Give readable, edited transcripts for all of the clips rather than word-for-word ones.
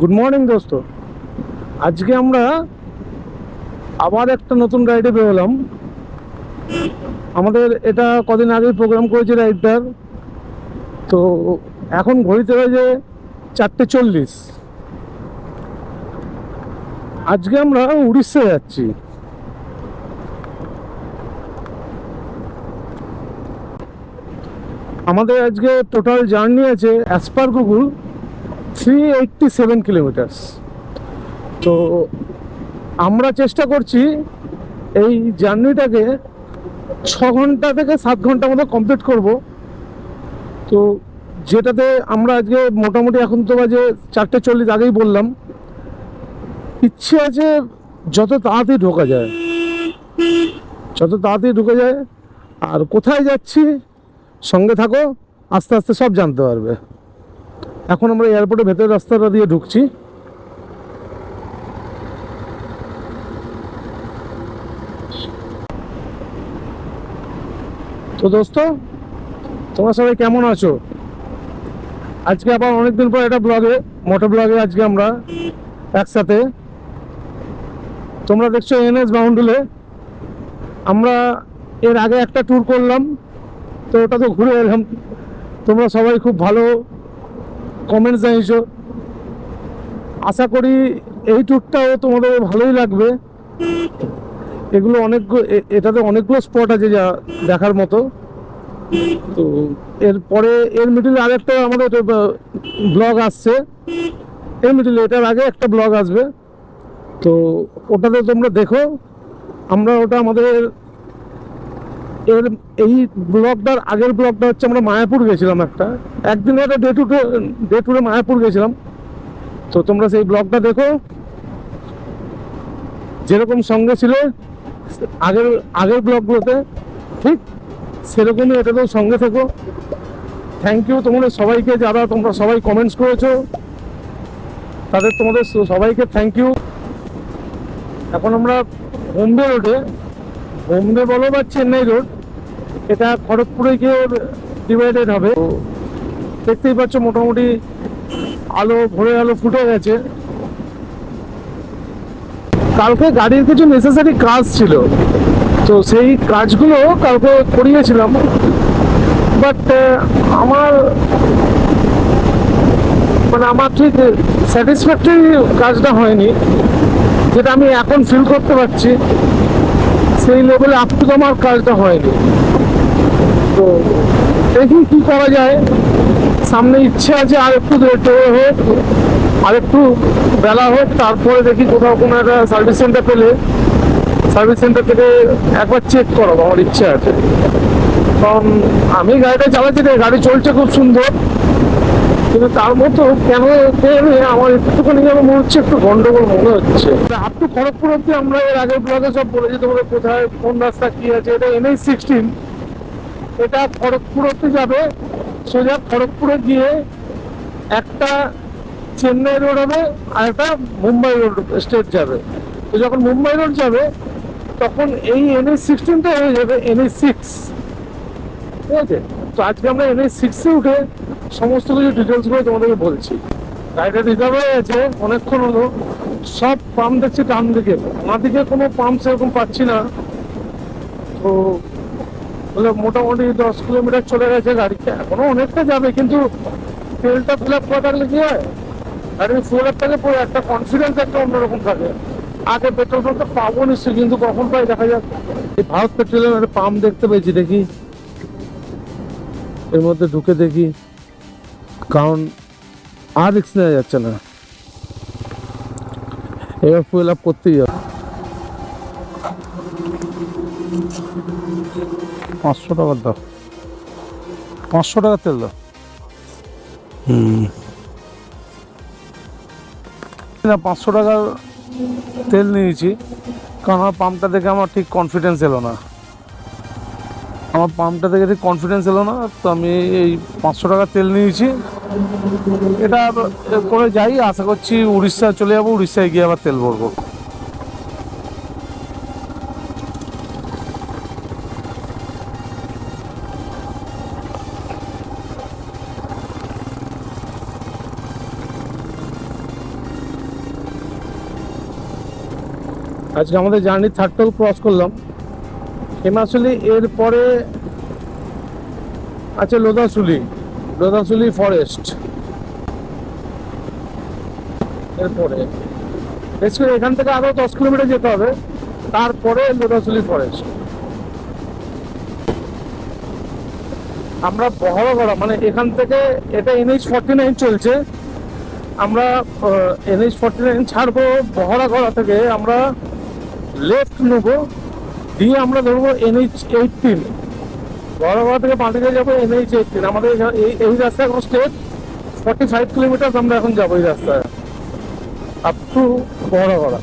Good morning দোস্ত। আজকে আমরা আবার একটা নতুন রাইডে বেরোলাম। আমাদের এটা কদিন আগে প্রোগ্রাম করেছে রাইডটার। তো এখন ঘড়িতে বাজে 4:40। আজকে আমরা উড়িষ্যা যাচ্ছি। আমাদের আজকে টোটাল জার্নি আছে অ্যাজ পার গুগল 387 কিলোমিটার্স। তো আমরা চেষ্টা করছি এই জার্নিটাকে 6 ঘন্টা থেকে 7 ঘন্টার মতো কমপ্লিট করব। তো যেটাতে আমরা আজকে মোটামুটি এখন তো বাজে 4:40, আগেই বললাম। ইচ্ছে আছে যত তাড়াতাড়ি ঢোকা যায়, যত তাড়াতাড়ি ঢুকে যায়। আর কোথায় যাচ্ছি সঙ্গে থাকো, আস্তে আস্তে সব জানতে পারবে। এখন আমরা এয়ারপোর্টের ভেতরের রাস্তাটা দিয়ে ঢুকছি। তো দোস্ত, তোমরা সবাই কেমন আছো? আজকে আবার অনেকদিন পর একটা মোটর ব্লগে আজকে আমরা একসাথে। তোমরা দেখছো এনএস বাউন্ডুলে। আমরা এর আগে একটা ট্যুর করলাম, তো ওটা তো ঘুরে এলাম। তোমরা সবাই খুব ভালো কমেন্টস জানিয়েছো। আশা করি এই ট্যুরটাও তোমাদের ভালোই লাগবে। এগুলো এটাতে অনেকগুলো স্পট আছে যা দেখার মতো। তো এরপরে এর মিডিলে আরেকটা আমাদের ব্লগ আসছে। এর মিডিলে এটার আগে একটা ব্লগ আসবে, তো ওটাতে তোমরা দেখো। আমরা ওটা আমাদের এই ব্লগটার আগের ব্লগটা হচ্ছে আমরা মায়াপুর গেছিলাম। একদিনে একটা ডে টুরে মায়াপুর গেছিলাম। তো তোমরা সেই ব্লগটা দেখো, যেরকম সঙ্গে ছিল আগের ব্লগগুলোতে, ঠিক সেরকমই এটাতেও সঙ্গে থেকো। থ্যাংক ইউ তোমাদের সবাইকে, যারা তোমরা সবাই কমেন্টস করেছো, তোমাদের সবাইকে থ্যাংক ইউ। এখন আমরা বোম্বে রোডে, বোম্বে বলো বা চেন্নাই রোড, এটা খড়গপুরে গিয়ে ডিভাইডেড হবে। তো দেখতেই পাচ্ছ মোটামুটি ভোরের আলো ফুটে গেছে। কালকে গাড়ির কিছু নেসেসারি কাজ ছিল, তো সেই কাজগুলো কালকে করিয়েছিলাম। বাট আমার ঠিক স্যাটিসফ্যাক্টরি কাজটা হয়নি, যেটা আমি এখন ফিল করতে পারছি। সেই লেভেলে আপ টু আমার কাজটা হয়নি। তো দেখি কি করা যায়। সামনে ইচ্ছে আছে আর একটু হোক, আর একটু বেলা হোক, তারপরে দেখি কোথাও কোনো একটা সার্ভিস সেন্টার পেলে সার্ভিস সেন্টার থেকে একবার চেক করো, আমার ইচ্ছে আছে। কারণ আমি গাড়িটা চালাচ্ছি, গাড়ি চলছে খুব সুন্দর, কিন্তু তার মতো কেন আমার একটুখানি যেন মনে হচ্ছে একটু গন্ডগোল মনে হচ্ছে। আপ টু খড়গপুর অব্দি আমরা এর আগের ব্লগে সব বলেছি তোমাদের, কোথায় কোন রাস্তা কি আছে। এটা NH-16, এটা খড়গপুর অব্দি যাবে। সোজা খড়গপুরে গিয়ে একটা চেন্নাই রোড হবে, আর একটা মুম্বাই রোড স্টেট যাবে। তো যখন মুম্বাই রোড যাবে, তখন এই NH-16টা হয়ে যাবে NH-6। ঠিক আছে? তো আজকে আমরা NH-6-এ উঠে সমস্ত কিছু ডিটেলসগুলো তোমাদেরকে বলছি। গাড়িটা রিজার্ভ হয়ে গেছে অনেকক্ষণ হলো। সব পাম্প দেখছি ডান দিকে, আমার দিকে কোনো পাম্প সেরকম পাচ্ছি না। তো মোটামুটি 10 কিলোমিটার চলে গেছে গাড়িটা, এখনো অনেকটা যাবে, কিন্তু তেলটা ফিল আপ করা থাকলে কি হয়, গাড়ির ফুয়েল আপটাকে পরে একটা কনফিডেন্স একটা অন্যরকম থাকে। আগে পেট্রোল পাম্পটা পাবো নিশ্চয়ই, কিন্তু কখন পাই দেখা যাক। এই ভারত পেট্রোলের একটা পাম্প দেখতে পেয়েছি, দেখি এর মধ্যে ঢুকে দেখি, কারণ আর রিস্ক নেওয়া যাচ্ছে না। এবার ফুয়েল আপ করতেই হবে। 500 টাকার দাও, 500 টাকার তেল দাও। না, 500 টাকার তেল নিয়েছি, কারণ আমার পাম্পটা দেখে আমার ঠিক কনফিডেন্স এলো না। তো আমি এই 500 টাকার তেল নিয়েছি। এটা করে যাই, আশা করছি উড়িষ্যা চলে যাবো, উড়িষ্যায় গিয়ে আবার তেল ভরবো। আজকে আমাদের জার্নি থার্ড টোল ক্রস করলাম। হিমাচলি এরপরে আছে লোদাসুলি ফরেস্ট। এরপরে বেসিক্যালি এখান থেকে আরো 10 কিলোমিটার যেতে হবে, তারপরে লোদাসুলি ফরেস্ট। আমরা বহরগড়া মানে এখান থেকে, এটা NH49 চলছে, আমরা NH49 ছাড়বো। বহরাগড়া থেকে আমরা লেফট নেবো, দিয়ে আমরা ধরবো NH18। বহরাগড়া থেকে পাটিকে যাবো NH18। আমাদের এই রাস্তায় এখন স্টেট 45 কিলোমিটার আমরা এখন যাবো এই রাস্তায় আপ টু বহরাগড়া।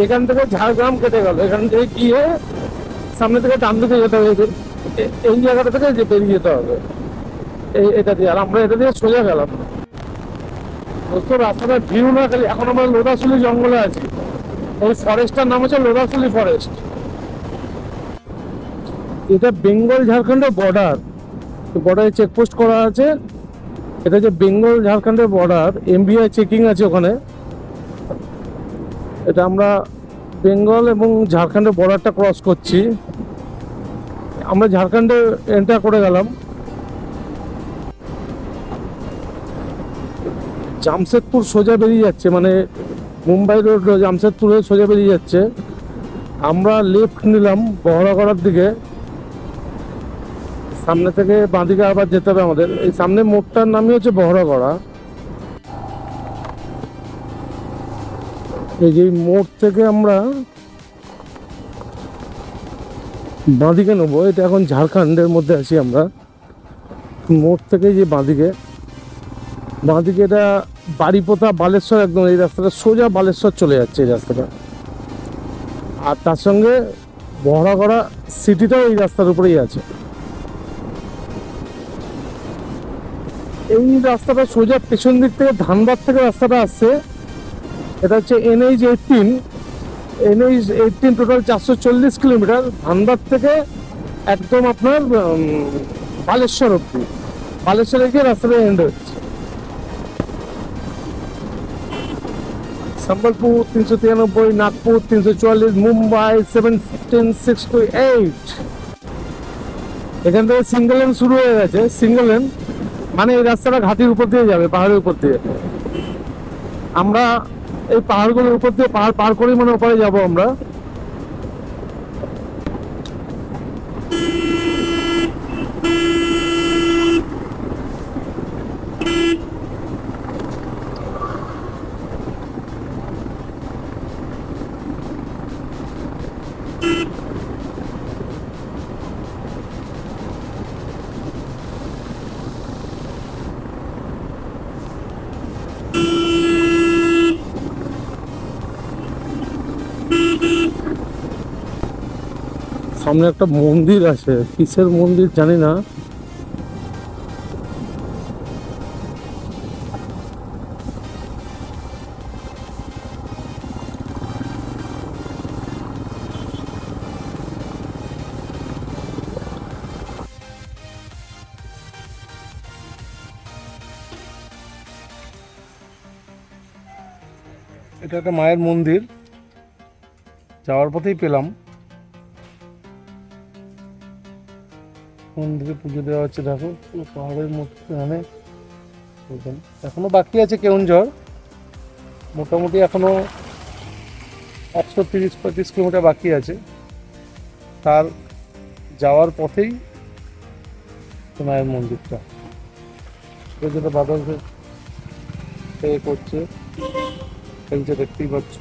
এখান থেকে ঝাড়গ্রাম কেটে গেল, এখান থেকে গিয়ে সামনে থেকে ডান দিকে যেতে হবে, এই জায়গাটা থেকে যে বেরিয়ে যেতে হবে এটা দিয়ে। আর আমরা এটা দিয়ে সোজা গেলাম। দোস্ত রাস্তাটা ভিউ না খালি, এখন আমরা লোদাসুলি জঙ্গলে আছি। এই ফরেস্টটার নাম হচ্ছে লোদাসুলি ফরেস্ট। এটা বেঙ্গল ঝাড়খণ্ডের বর্ডার, বর্ডারে চেকপোস্ট করা আছে। এটা যে বেঙ্গল ঝাড়খণ্ডের বর্ডার, MBI চেকিং আছে ওখানে। এটা আমরা বেঙ্গল এবং ঝাড়খণ্ডের বর্ডারটা ক্রস করছি। আমরা ঝাড়খণ্ডে এন্টার করে গেলাম। জামশেদপুর সোজা বেরিয়ে যাচ্ছে, মানে মুম্বাই রোড জামশেদপুরে সোজা বেরিয়ে যাচ্ছে। আমরা লেফট নিলাম বহরাগড়ার দিকে, সামনে থেকে বাঁদিকে আবার যেতে হবে আমাদের। এই সামনে মোড়টার নামই হচ্ছে বহরাগড়া। এই যে মোড় থেকে আমরা বাঁদিকে নেবো, এটা এখন ঝাড়খণ্ডের মধ্যে আছি আমরা। মোড় থেকে যে বাঁদিকে এটা বাড়িপোতা বালেশ্বর, একদম এই রাস্তাটা সোজা বালেশ্বর চলে যাচ্ছে এই রাস্তাটা। আর তার সঙ্গে বহরাগড়া সিটিটাও এই রাস্তার উপরেই আছে। এই রাস্তাটা সোজা পেছন দিক থেকে ধানবাদ থেকে রাস্তাটা আসছে। এটা হচ্ছে NH18 টোটাল 440 কিলোমিটার, ধানবাদ থেকে একদম আপনার বালেশ্বর অব্দি। বালেশ্বরে গিয়ে রাস্তাটা এন্ড হচ্ছে। সম্বলপুর 393, নাগপুর 344, মুম্বাই 1768। এখান থেকে সিঙ্গেল লেন শুরু হয়ে গেছে। সিঙ্গেল লেন মানে এই রাস্তাটা ঘাটির উপর দিয়ে যাবে, পাহাড়ের উপর দিয়ে। আমরা এই পাহাড়গুলোর উপর দিয়ে পাহাড় পার করেই মানে ওপারে যাবো আমরা। সামনে একটা মন্দির আছে, কিসের মন্দির জানি না। এটা একটা মায়ের মন্দির, যাওয়ার পথেই পেলাম। মন্দিরে পুজো দেওয়া হচ্ছে, দেখো পাহাড়ের মধ্যে। এখনো বাকি আছে কেউনঝড়, মোটামুটি এখনো 130-35 কিলোমিটার বাকি আছে। তার যাওয়ার পথেই মায়ের মন্দিরটা, যেটা বাদল করছে খেলছে, দেখতেই পাচ্ছ।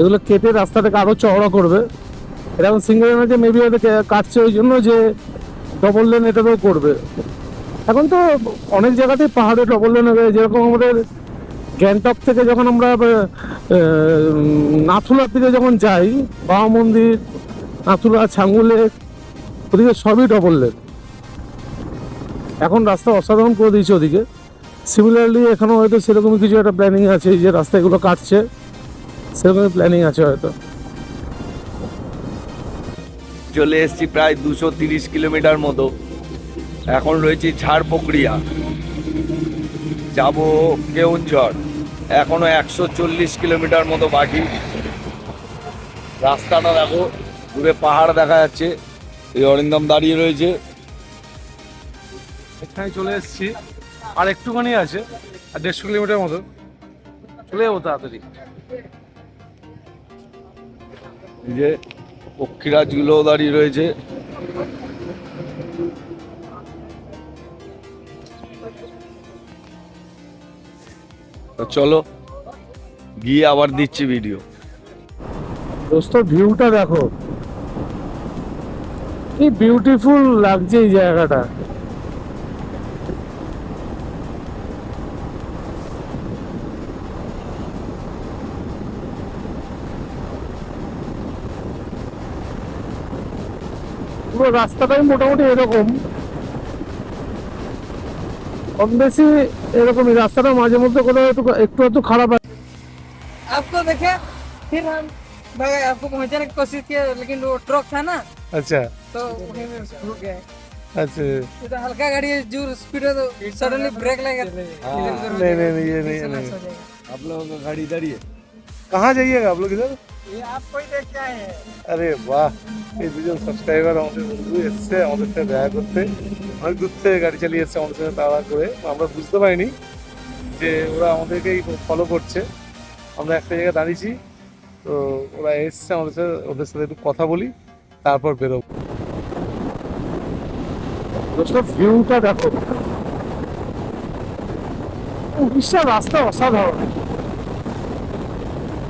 এগুলো কেটে রাস্তাটাকে আরো চওড়া করবে। এটা এখন সিঙ্গেল লেন আছে, মেবি ওটা কাটছে ওই জন্য যে ডবল লেন এটাতেও করবে। এখন তো অনেক জায়গাতেই পাহাড়ে ডবল লেন হবে। যেরকম আমাদের গ্যাংটক থেকে যখন আমরা নাথুলার দিকে যখন যাই, বাবা মন্দির, নাথুলা, ছাঙ্গুলে, ওদিকে সবই ডবল লেন। এখন রাস্তা অসাধারণ করে দিয়েছে ওদিকে। সিমিলারলি এখানেও হয়তো সেরকমই কিছু একটা প্ল্যানিং আছে, এই যে রাস্তাগুলো কাটছে সেরকমই প্ল্যানিং আছে হয়তো। চলে এসেছি প্রায় 230 কিলোমিটার মতো। এখন রয়েছি ঝাড়পকড়িয়া, যাব কেউনঝড়। এখনো 140 কিলোমিটার মতো বাকি। রাস্তাটা দেখো, দূরে পাহাড় দেখা যাচ্ছে। এই অরিন্দম দাঁড়িয়ে রয়েছে। এখানে চলে এসেছি, আর একটুখানি আছে, আর 150 কিলোমিটার মতো চলে যাবো তাড়াতাড়ি। এই যে পক্ষীরাজগুলোও দাঁড়িয়ে রয়েছে। তো চলো গিয়ে আবার দিচ্ছি ভিডিও। দোস্ত ভিউটা দেখো, কি বিউটিফুল লাগছে এই জায়গাটা। পুরো রাস্তাটাই মোটামুটি এরকম, কম বেশি এরকমই। রাস্তাটা মাঝে মধ্যে কোথাও একটু একটু একটু খারাপ আছে। आपको देखे फिर हम भागे, आपको पहुंचाने की कोशिश किए लेकिन वो ट्रक था ना আচ্ছা तो वहीं में रुक गए। আচ্ছা, ये तो हल्का गाड़ी है, जो स्पीड है तो सडनली ब्रेक लगेगा, नहीं नहीं नहीं ये नहीं ये नहीं। आप लोगों का गाड़ी इधर ही है। कहाँ जाइएगा आप लोग इधर? ये आपको ही देख के आए हैं। আরে বাহ, এই দুজন সাবস্ক্রাইবার আমাদের বন্ধু এসছে আমাদের সাথে দেখা করতে, অনেক দূর থেকে গাড়ি চালিয়ে এসছে আমাদের সাথে তাড়া করে। আমরা বুঝতে পারিনি যে ওরা আমাদেরকেই ফলো করছে। আমরা একটা জায়গায় দাঁড়িয়েছি, তো ওরা এসছে আমাদের সাথে, ওদের সাথে একটু কথা বলি তারপর বেরোবো। ভিউটা দেখো, উড়িষ্যার রাস্তা অসাধারণ।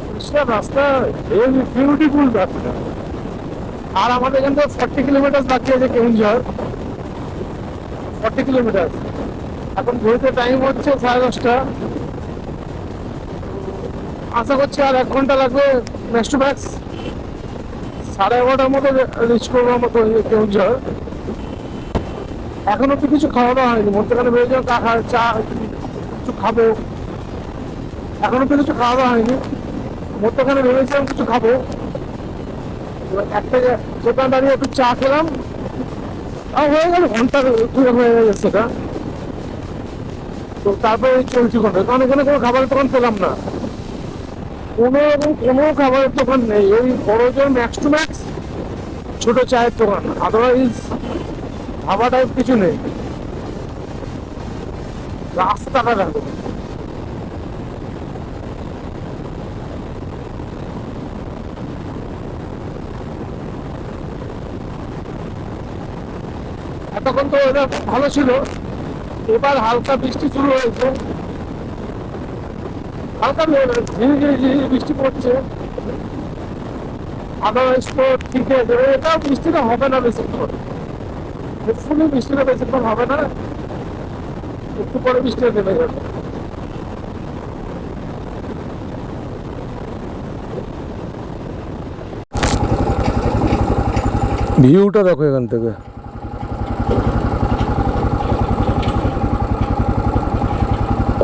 উড়িষ্যার রাস্তা বিউটিফুল রাস্তা। আর আমাদের এখান থেকে 40 কিলোমিটার বাকি আছে কেউনঝড়, 40 কিলোমিটার। এখন ঘুরতে টাইম হচ্ছে 10:30। আশা করছি আর 1 ঘন্টা লাগবে ম্যাক্স টু ম্যাক্স। 11:30টার মধ্যে রিচ করবো আমরা কেউনঝড়। এখনো তো কিছু খাওয়া দাওয়া হয়নি, মধ্যখানে বেরিয়ে যাও চা কিছু খাবো। এখনো তো কিছু খাওয়া দাওয়া হয়নি, মধ্যখানে ভেবেছিলাম কিছু খাবো। একটা দোকান দাঁড়িয়ে একটু চা খেলাম, আর হয়ে গেল ঘন্টা 2 হয়ে গেছে সেটা। তো তারপরে চলছি ঘন্টা, কারণ এখানে কোনো খাবারের দোকান পেলাম না, কোনো খাবারের দোকান নেই। ওই বড় জোর ম্যাক্স টু ম্যাক্স ছোট চায়ের দোকান, আদারওয়াইজ খাবার টাইপ কিছু নেই। রাস্তাটা দেখো, এতক্ষণ তো ওয়েদার ভালো ছিল, এবার হালকা বৃষ্টি শুরু হয়েছে। হালকা ঝিরি ঝিরি ঝিরি বৃষ্টি পড়ছে, আদারওয়াইজ তো ঠিক আছে। এটা বৃষ্টিটা হবে না বেশিক্ষণ, হোপফুলি বৃষ্টিটা বেশিক্ষণ হবে না, একটু পরে বৃষ্টিটা নেমে যাবে। ভিউটা দেখো এখান থেকে,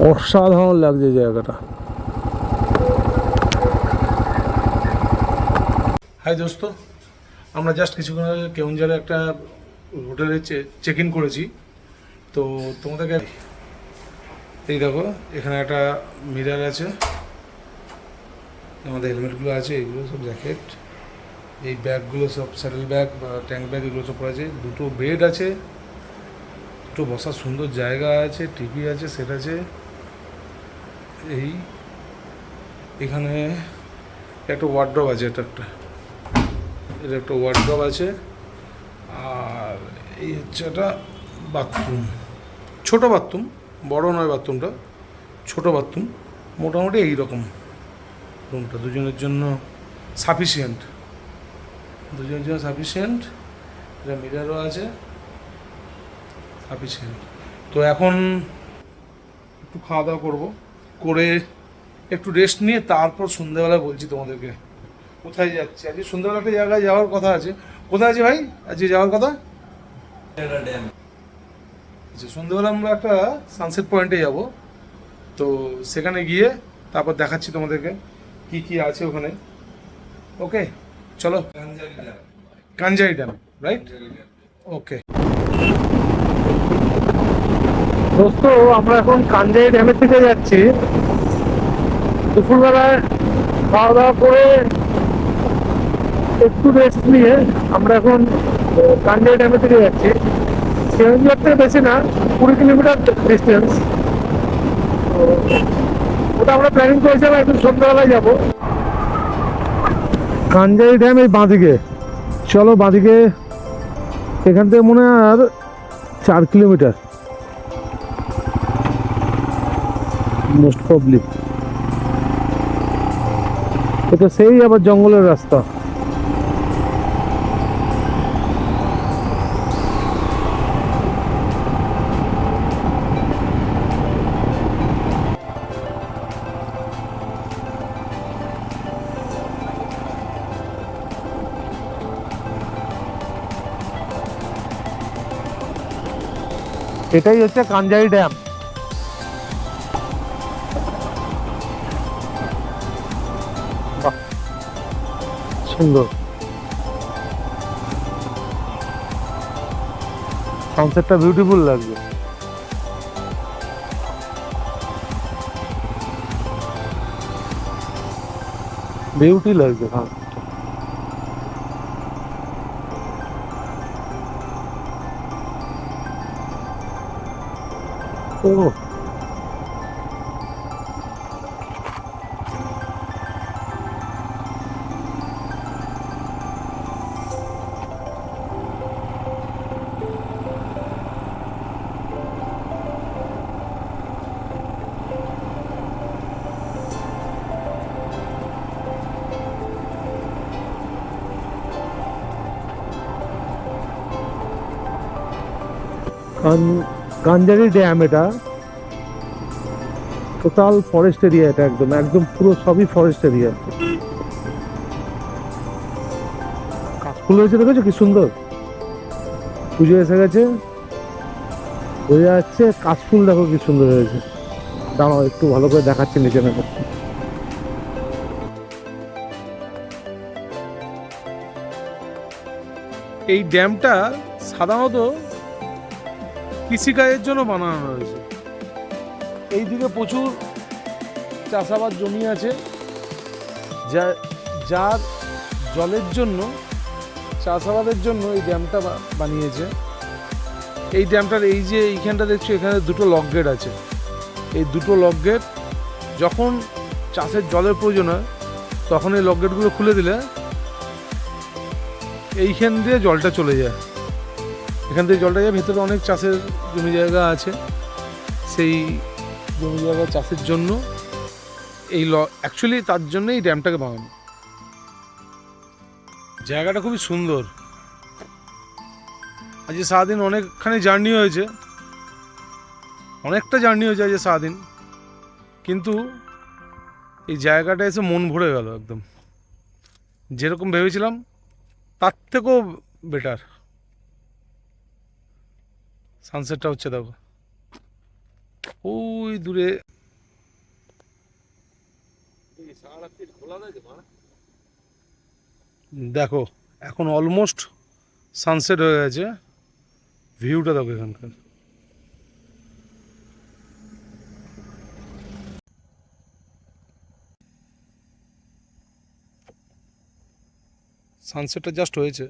অসাধারণ লাগছে জায়গাটা। হাই দোস্ত, আমরা জাস্ট কিছুক্ষণ আগে কেউনঝড়ে একটা হোটেলে চেক ইন করেছি। তো তোমাদেরকে এই দেখো, এখানে একটা মিরার আছে, আমাদের হেলমেটগুলো আছে, এগুলো সব জ্যাকেট, এই ব্যাগগুলো সব স্যাডেল ব্যাগ বা ট্যাঙ্ক ব্যাগ, এগুলো সব পড়ে আছে। দুটো বেড আছে, দুটো বসার সুন্দর জায়গা আছে, টিভি আছে, সেট আছে। এই এখানে একটা ওয়ার্ড্রপ আছে, এটা একটা ওয়ার্ড্রপ আছে। আর এই হচ্ছে একটা বাথরুম, ছোটো বাথরুম, বড় নয় বাথরুমটা, ছোটো বাথরুম। মোটামুটি এইরকম রুমটা দুজনের জন্য সাফিসিয়েন্ট, এটা মিরারও আছে, সাফিসিয়েন্ট। তো এখন একটু খাওয়া দাওয়া করবো, করে একটু রেস্ট নিয়ে তারপর সন্ধ্যেবেলা বলছি তোমাদেরকে কোথায় যাচ্ছি। আজকে সন্ধ্যেবেলা একটা জায়গায় যাওয়ার কথা আছে। কোথায় আছে ভাই আজকে যাওয়ার কথা? আচ্ছা, সন্ধ্যাবেলা আমরা একটা সানসেট পয়েন্টে যাব, তো সেখানে গিয়ে তারপর দেখাচ্ছি তোমাদেরকে কি কি আছে ওখানে। ওকে চলো। কাঞ্জারি ড্যাম, রাইট? ওকে। দোস্ত, আমরা এখন কাঞ্জাই ড্যামের দিকে যাচ্ছি। দুপুরবেলায় খাওয়া দাওয়া করে একটু রেস্ট নিয়ে আমরা এখন কাঞ্জাই ড্যামের দিকে যাচ্ছি। কেওনঝাড় থেকে বেশি না, 20 কিলোমিটার ডিস্টেন্স। তো ওটা আমরা প্ল্যানিং করেছিলাম একটু সন্ধ্যাবেলায় যাবো। কাঞ্জাই ড্যাম এই বাঁদিকে, চলো বাঁদিকে। এখান থেকে মনে হয় আর 4 কিলোমিটার মোস্ট প্রবলি। এটা সেই আবার জঙ্গলের রাস্তা। এটাই হচ্ছে কাঞ্জাই ড্যাম। বাহ, সুন্দর। সানসেটটা বিউটিফুল লাগবে। বিউটি লাগবে। হ্যাঁ, ও কাঞ্জারি ড্যাম, এটা টোটাল ফরেস্ট এরিয়া। এটা একদম একদম পুরো সবই ফরেস্ট এরিয়া। কাশফুল হয়েছে, দেখেছো কি সুন্দর। পুজো এসে গেছে, বোঝা যাচ্ছে। কাশফুল দেখো কি সুন্দর হয়েছে। দাঁড়াও একটু ভালো করে দেখাচ্ছি নিচে নামে। এই ড্যামটা সাধারণত কৃষিকাজের জন্য বানানো হয়েছে। এইদিকে প্রচুর চাষাবাদ জমি আছে, যার জলের জন্য, চাষাবাদের জন্য এই ড্যামটা বানিয়েছে। এই ড্যামটার এই যে এইখানটা দেখছো, এখানে দুটো লক গেট আছে। এই দুটো লক গেট যখন চাষের জলের প্রয়োজন হয় তখন এই লক গেটগুলো খুলে দিলে এইখান দিয়ে জলটা চলে যায়। এখান থেকে জলটা যায় ভেতরে অনেক চাষের জমি জায়গা আছে। সেই জমি জায়গা চাষের জন্য এই অ্যাকচুয়ালি তার জন্য এই ড্যামটাকে বানানো। জায়গাটা খুবই সুন্দর। আজকে সারাদিন অনেকখানি জার্নি হয়েছে, অনেকটা জার্নি হয়েছে আজকে সারাদিন, কিন্তু এই জায়গাটা এসে মন ভরে গেল একদম। যেরকম ভেবেছিলাম তার থেকেও বেটার। সানসেটটা হচ্ছে দেখো ওই দূরে। দেখো এখন অলমোস্ট সানসেট হয়ে গেছে। ভিউটা দেখো এখানকার। সানসেটটা জাস্ট হয়েছে,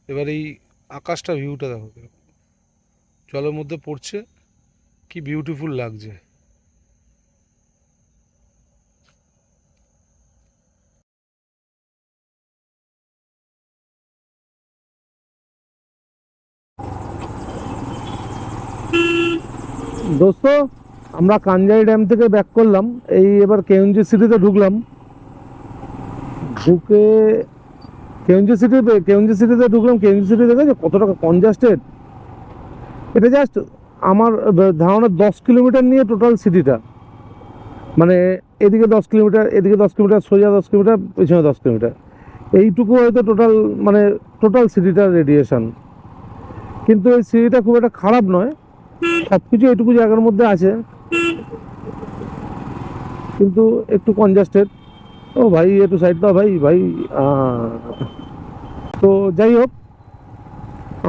এবার এই আকাশটা ভিউটা দেখো, জলের মধ্যে পড়ছে, কি বিউটিফুল লাগছে। দোস্ত, আমরা কাঞ্জাই ড্যাম থেকে ব্যাক করলাম। এই এবার কেওনঝাড় সিটিতে ঢুকলাম। ঢুকে কেওনঝাড় সিটিতে ঢুকলাম। কেওনঝাড় সিটি দেখেছো কতটা কনজাস্টেড। এটা জাস্ট আমার ধারণা 10 কিলোমিটার নিয়ে টোটাল সিটিটা। মানে এদিকে 10 কিলোমিটার, এদিকে 10 কিলোমিটার, সোজা 10 কিলোমিটার, পেছনে 10 কিলোমিটার। এইটুকু হয়তো টোটাল, মানে টোটাল সিটিটার রেডিয়েশন। কিন্তু এই সিটিটা খুব একটা খারাপ নয়, সব কিছু এটুকু জায়গার মধ্যে আছে, কিন্তু একটু কনজাস্টেড। ও ভাই একটু সাইড দাও ভাই ভাই। তো যাই হোক,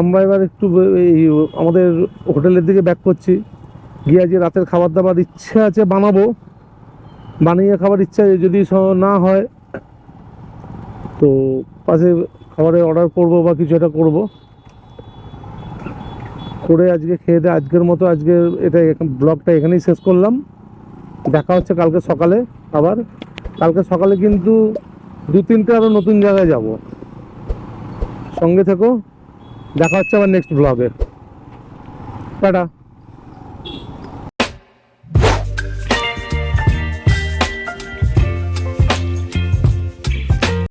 আমরা এবার একটু এই আমাদের হোটেলের দিকে ব্যাক করছি। গিয়ে আজকে রাতের খাবার দাবার ইচ্ছে আছে বানাবো, বানিয়ে খাবার ইচ্ছা যদি না হয় তো পাশে খাবারের অর্ডার করব বা কিছু একটা করব, করে আজকে খেয়ে দিয়ে আজকের মতো আজকে এটা ব্লগটা এখানেই শেষ করলাম। দেখা হচ্ছে কালকে সকালে আবার। কালকে সকালে কিন্তু 2-3টে আরও নতুন জায়গায় যাব, সঙ্গে থেকো। দেখা হচ্ছে আবার নেক্সট ব্লগে। টাটা।